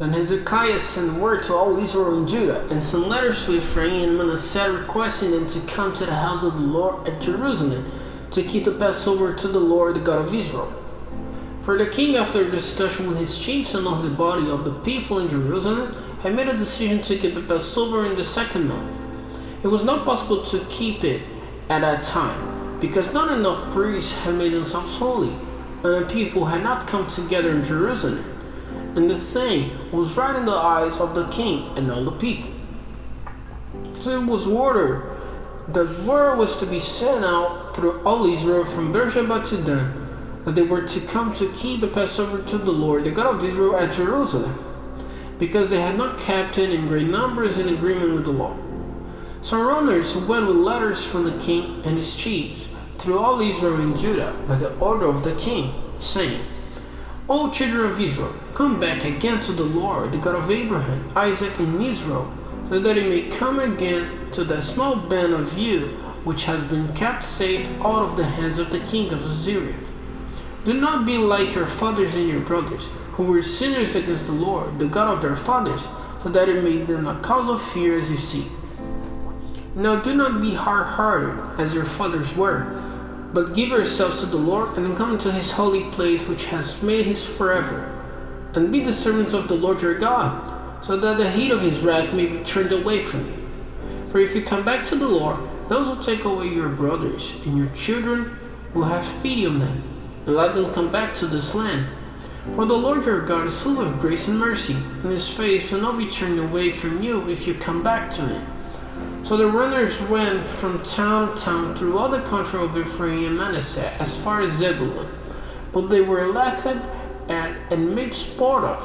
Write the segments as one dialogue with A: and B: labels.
A: Then Hezekiah sent word to all Israel and Judah, and sent letters to Ephraim and Manasseh requesting them to come to the house of the Lord at Jerusalem to keep the Passover to the Lord, the God of Israel. For the king, after a discussion with his chiefs and all the body of the people in Jerusalem, had made a decision to keep the Passover in the second month. It was not possible to keep it at that time, because not enough priests had made themselves holy, and the people had not come together in Jerusalem. And the thing was right in the eyes of the king and all the people. So it was ordered that word was to be sent out through all Israel from Beersheba to Dan, that they were to come to keep the Passover to the Lord, the God of Israel, at Jerusalem, because they had not kept it in great numbers in agreement with the law. So runners went with letters from the king and his chiefs through all Israel and Judah by the order of the king, saying, O children of Israel, come back again to the Lord, the God of Abraham, Isaac, and Israel, so that he may come again to that small band of you which has been kept safe out of the hands of the king of Assyria. Do not be like your fathers and your brothers, who were sinners against the Lord, the God of their fathers, so that it made them a cause of fear as you see. Now do not be hard-hearted as your fathers were, but give yourselves to the Lord and come to his holy place which has made his forever, and be the servants of the Lord your God, so that the heat of his wrath may be turned away from you. For if you come back to the Lord, those will take away your brothers, and your children will have pity on them, and let them come back to this land. For the Lord your God is full of grace and mercy, and his face will not be turned away from you if you come back to him. So the runners went from town to town through all the country of Ephraim and Manasseh as far as Zebulun, but they were laughed at and made sport of.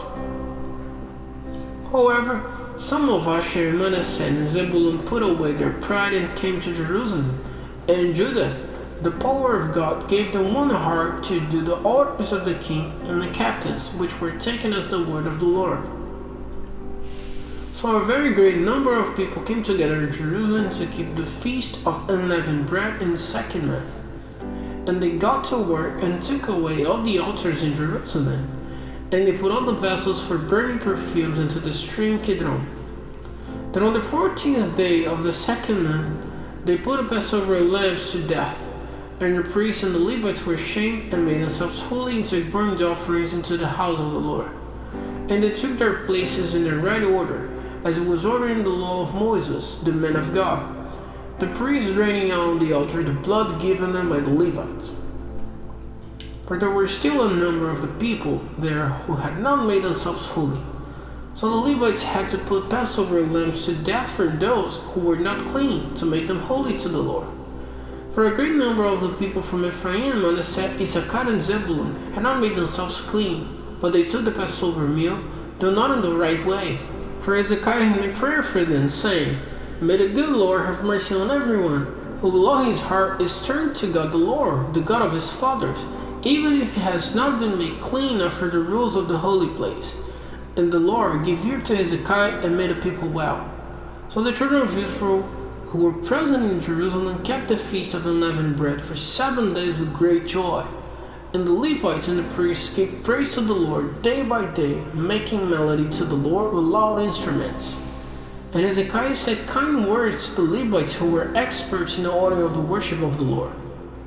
A: However, some of Asher, Manasseh, and Zebulun put away their pride and came to Jerusalem. And in Judah, the power of God gave them one heart to do the orders of the king and the captains, which were taken as the word of the Lord. So a very great number of people came together in Jerusalem to keep the feast of unleavened bread in the second month. And they got to work and took away all the altars in Jerusalem, and they put all the vessels for burning perfumes into the stream Kidron. Then on the 14th day of the second month, they put the Passover lambs to death, and the priests and the Levites were shamed and made themselves holy and took burnt offerings into the house of the Lord. And they took their places in the right order, as it was ordered in the law of Moses, the man of God, the priests draining out on the altar the blood given them by the Levites. For there were still a number of the people there who had not made themselves holy. So the Levites had to put Passover lambs to death for those who were not clean, to make them holy to the Lord. For a great number of the people from Ephraim, Manasseh, Issachar, and Zebulun had not made themselves clean, but they took the Passover meal, though not in the right way. For Hezekiah had made prayer for them, saying, May the good Lord have mercy on everyone who with all his heart is turned to God the Lord, the God of his fathers, even if he has not been made clean after the rules of the holy place. And the Lord gave ear to Hezekiah and made the people well. So the children of Israel who were present in Jerusalem kept the feast of unleavened bread for 7 days with great joy. And the Levites and the priests gave praise to the Lord day by day, making melody to the Lord with loud instruments. And Hezekiah said kind words to the Levites who were experts in the order of the worship of the Lord.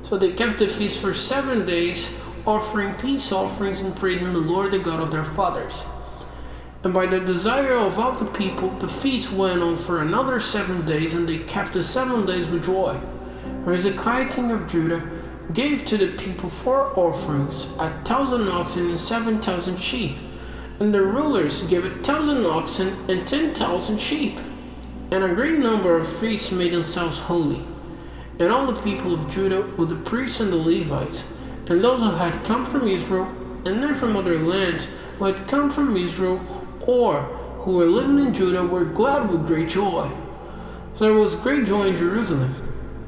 A: So they kept the feast for 7 days, offering peace offerings and praising the Lord, the God of their fathers. And by the desire of all the people, the feast went on for another 7 days, and they kept the 7 days with joy. For Hezekiah, king of Judah, gave to the people 4 offerings, 1,000 oxen and 7,000 sheep. And the rulers gave 1,000 oxen and 10,000 sheep. And a great number of priests made themselves holy. And all the people of Judah with the priests and the Levites, and those who had come from Israel, and then from other lands, who had come from Israel, or who were living in Judah, were glad with great joy. So there was great joy in Jerusalem.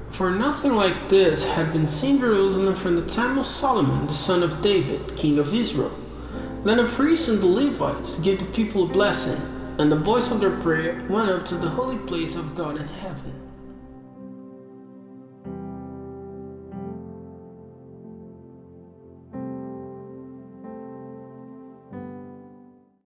A: For nothing like this had been seen in Jerusalem from the time of Solomon, the son of David, king of Israel. Then the priests and the Levites gave the people a blessing, and the voice of their prayer went up to the holy place of God in heaven.